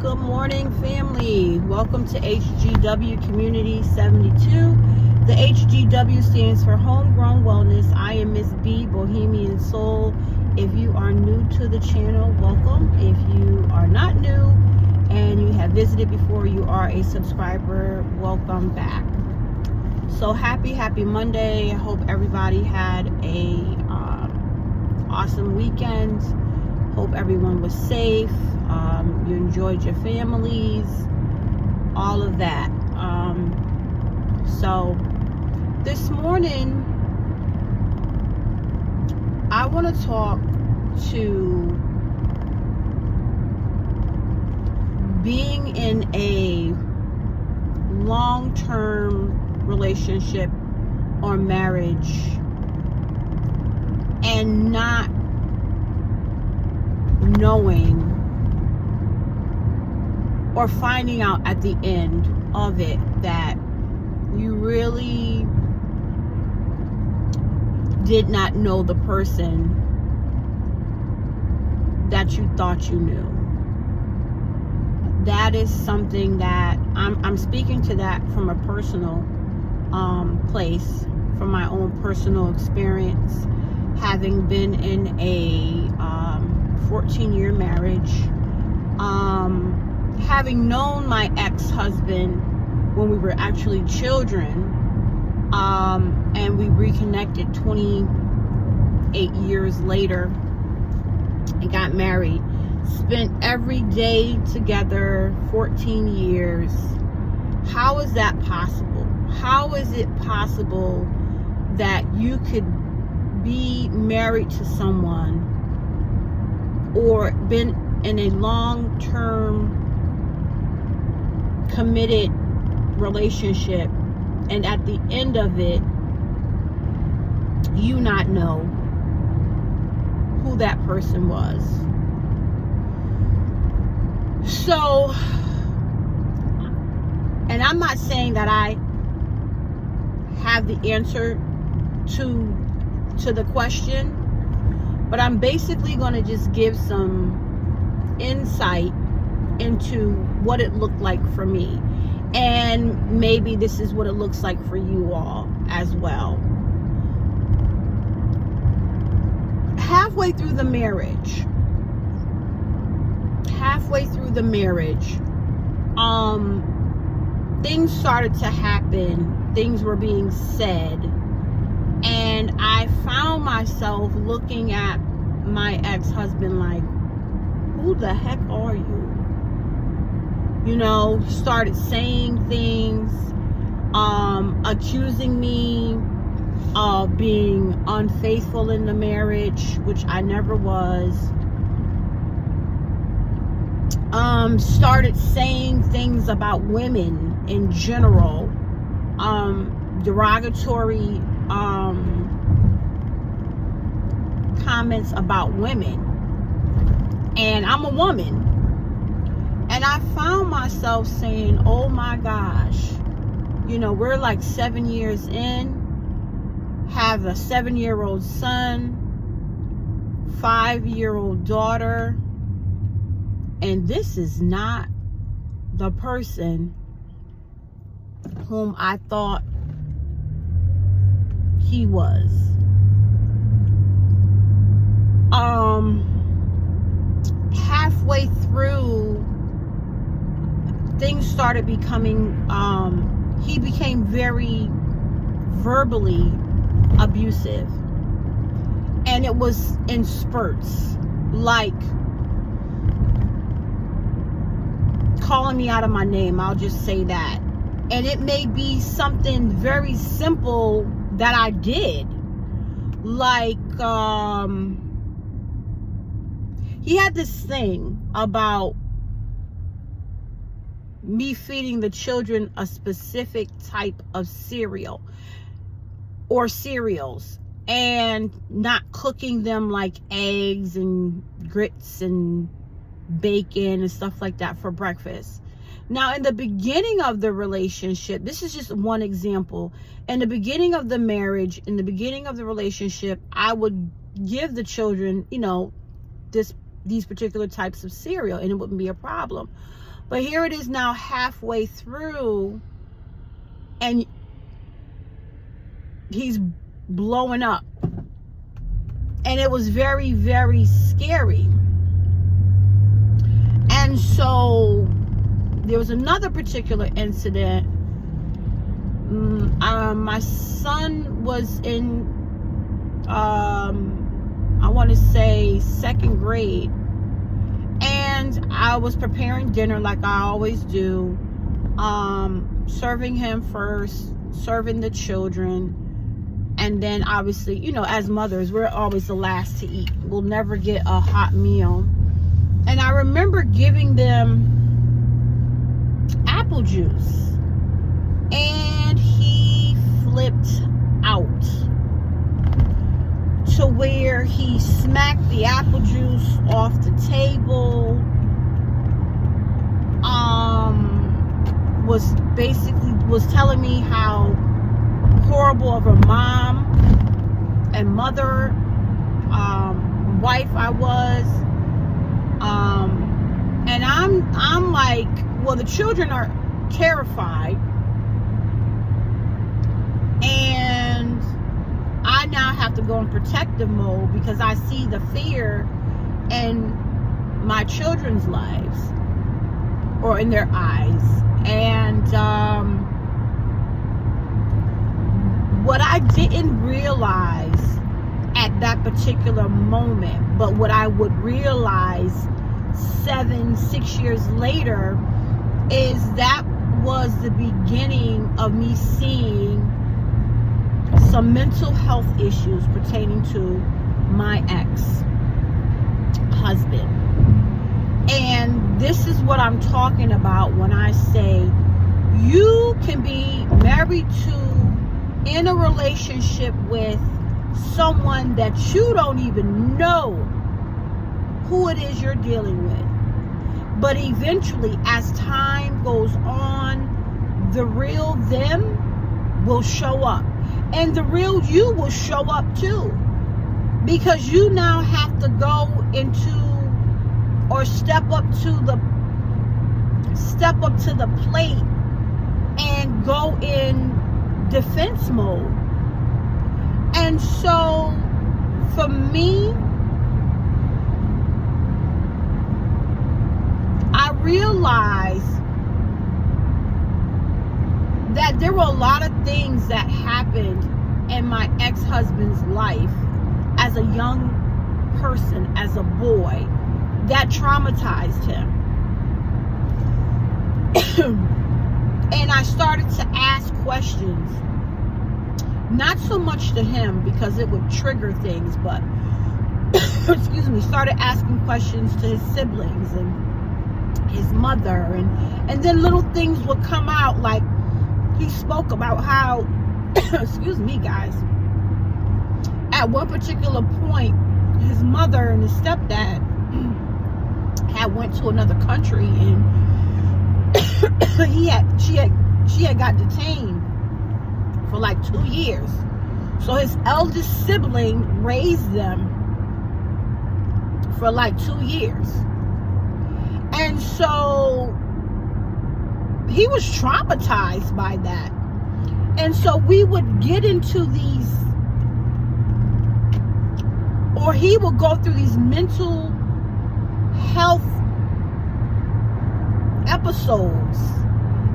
Good morning, family. Welcome to HGW Community 72. The HGW stands for Homegrown Wellness. I am Miss B, Bohemian Soul. If you are new to the channel, welcome. If you are not new and you have visited before, you are a subscriber, welcome back. So happy Monday. I hope everybody had a awesome weekend. Hope everyone was safe. You enjoyed your families, all of that. So this morning, I want to talk to being in a long-term relationship or marriage and not knowing or finding out at the end of it that you really did not know the person that you thought you knew. That is something that I'm speaking to that from a personal place, from my own personal experience, having been in a 14-year marriage, having known my ex-husband when we were actually children, and we reconnected 28 years later and got married. Spent every day together, 14 years. How is that possible? How is it possible that you could be married to someone or been in a long-term committed relationship and at the end of it you not know who that person was? So, and I'm not saying that I have the answer to the question, but I'm basically going to just give some insight into what it looked like for me, and maybe this is what it looks like for you all as well. Halfway through the marriage, things started to happen, things were being said, and I found myself looking at my ex-husband like, who the heck are you? You know, started saying things, accusing me of being unfaithful in the marriage, which I never was. Started saying things about women in general, derogatory comments about women. And I'm a woman. And I found myself saying, oh my gosh, you know, we're like 7 years in, have a 7-year-old son, 5-year-old daughter, and this is not the person whom I thought he was. Halfway through, things started becoming, he became very verbally abusive, and it was in spurts, like calling me out of my name, I'll just say that. And it may be something very simple that I did, like he had this thing about me feeding the children a specific type of cereal or cereals and not cooking them like eggs and grits and bacon and stuff like that for breakfast. Now, in the beginning of the relationship, this is just one example. In the beginning of the marriage, in the beginning of the relationship, I would give the children, you know, this these particular types of cereal, and it wouldn't be a problem. But here it is now halfway through, and he's blowing up. And it was very, very scary. And so there was another particular incident. My son was in, I want to say 2nd grade. And I was preparing dinner like I always do. Serving him first, serving the children. And then obviously, you know, as mothers, we're always the last to eat. We'll never get a hot meal. And I remember giving them apple juice. And he flipped out to where he smacked the apple juice off the table. Was telling me how horrible of a mom and mother, wife I was. And I'm like, well, the children are terrified. And I now have to go in protective mode because I see the fear in my children's lives, or in their eyes. And what I didn't realize at that particular moment, but what I would realize 6 years later, is that was the beginning of me seeing some mental health issues pertaining to my ex-husband. And this is what I'm talking about when I say you can be married to, in a relationship with someone that you don't even know who it is you're dealing with. But eventually, as time goes on, the real them will show up. And the real you will show up too. Because you now have to go into, or step up to the plate and go in defense mode. And so for me, I realized that there were a lot of things that happened in my ex-husband's life as a young person, as a boy, that traumatized him. And I started to ask questions, not so much to him because it would trigger things, but excuse me, started asking questions to his siblings and his mother, and then little things would come out, like he spoke about how excuse me guys, at one particular point his mother and his stepdad had went to another country, and she had got detained for like 2 years. So his eldest sibling raised them for like 2 years. And so he was traumatized by that. And so we would get into these, or he would go through these mental health episodes,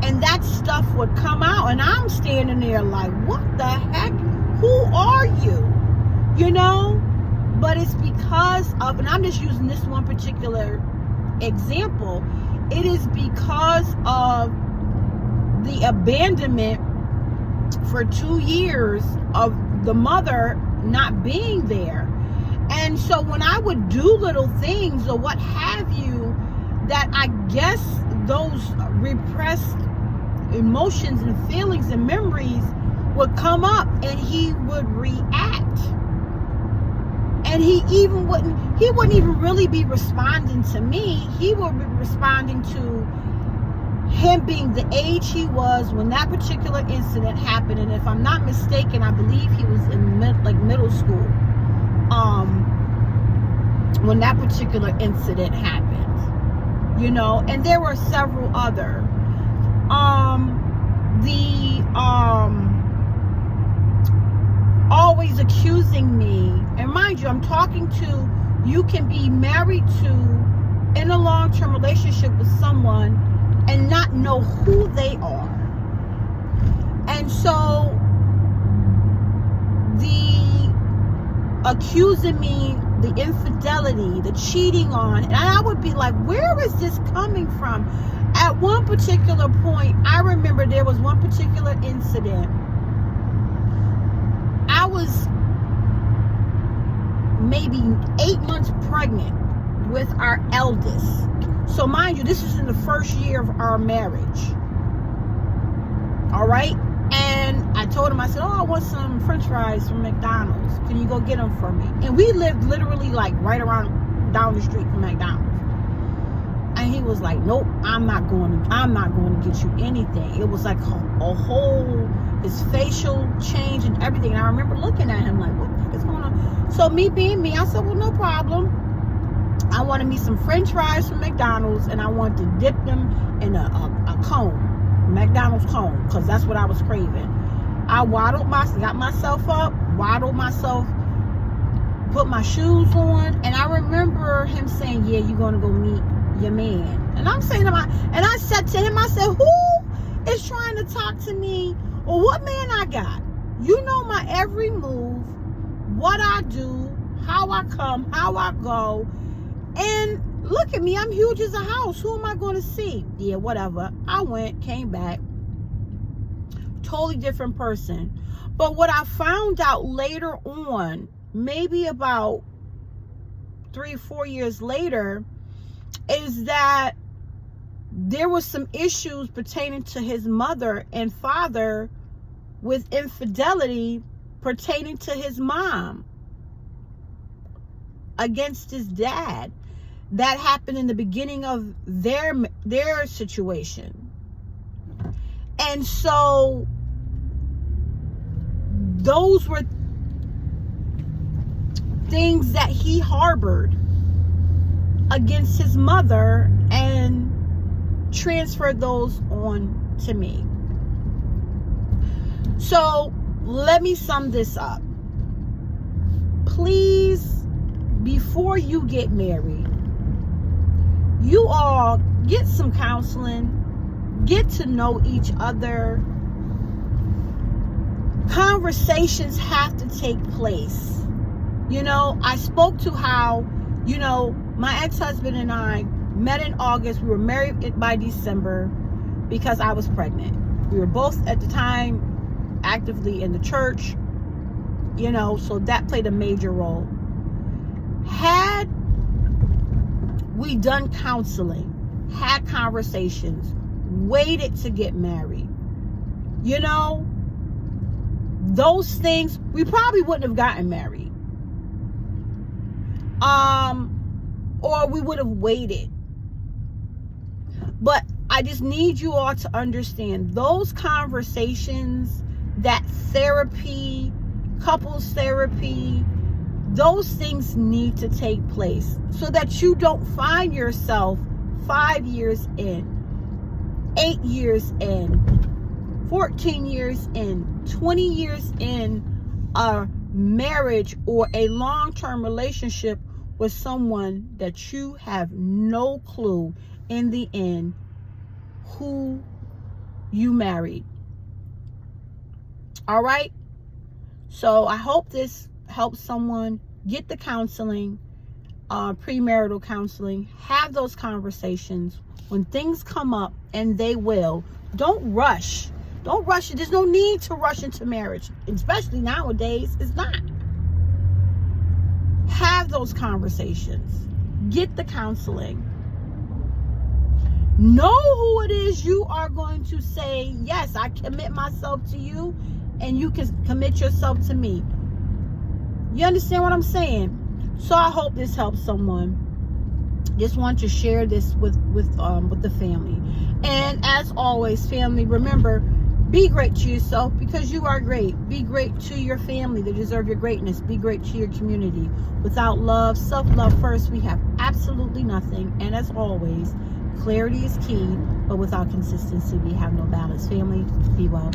and that stuff would come out, and I'm standing there like, what the heck? Who are you? You know? But it's because of, and I'm just using this one particular example, it is because of the abandonment for 2 years of the mother not being there. And so when I would do little things or what have you, that I guess those repressed emotions and feelings and memories would come up, and he would react. And he wouldn't even really be responding to me. He would be responding to him being the age he was when that particular incident happened. And if I'm not mistaken, I believe he was in middle school. when that particular incident happened, you know. And there were several other. Always accusing me, and mind you, I'm talking to, you can be married to, in a long-term relationship with someone and not know who they are. And so the accusing me, the infidelity, the cheating on, and I would be like, where is this coming from? At one particular point, I remember there was one particular incident. I was maybe 8 months pregnant with our eldest. So mind you, this is in the first year of our marriage. All right. And I told him, I said, oh, I want some French fries from McDonald's. Can you go get them for me? And we lived literally like right around down the street from McDonald's. And he was like, nope, I'm not going to get you anything. It was like a whole, his facial change and everything. And I remember looking at him like, what the heck is going on? So me being me, I said, well, no problem. I wanted me some French fries from McDonald's, and I wanted to dip them in a cone, McDonald's cone, because that's what I was craving. I got myself up, waddled myself, put my shoes on, and I remember him saying, yeah, you're going to go meet your man. And I'm saying to I said to him, I said, who is trying to talk to me, or what man I got? You know my every move, what I do, how I come, how I go. And look at me, I'm huge as a house. Who am I going to see? Yeah, whatever. I went, came back, totally different person. But what I found out later on, maybe about 3 or 4 years later, is that there was some issues pertaining to his mother and father with infidelity pertaining to his mom against his dad. That happened in the beginning of their situation. And so those were things that he harbored against his mother and transferred those on to me. So let me sum this up. Please, before you get married, you all get some counseling, get to know each other. Conversations have to take place. You know, I spoke to how, you know, my ex-husband and I met in August. We were married by December because I was pregnant. We were both at the time actively in the church, you know, so that played a major role. Had we done counseling, had conversations, waited to get married, you know, those things, we probably wouldn't have gotten married. Or we would have waited. But I just need you all to understand those conversations, that therapy, couples therapy, those things need to take place so that you don't find yourself 5 years in, 8 years in, 14 years in, 20 years in a marriage or a long-term relationship with someone that you have no clue in the end who you married. All right? So I hope this helps someone. Get the counseling, premarital counseling. Have those conversations when things come up, and they will. Don't rush. Don't rush it. There's no need to rush into marriage, especially nowadays. It's not. Have those conversations. Get the counseling. Know who it is you are going to say, yes, I commit myself to you, and you can commit yourself to me. You understand what I'm saying? So I hope this helps someone. Just want to share this with the family. And as always, family, remember, Be great to yourself because you are great. Be great to your family. They deserve your greatness. Be great to your community. Without love, self-love first, we have absolutely nothing. And as always, clarity is key, but without consistency, we have no balance. Family, be well.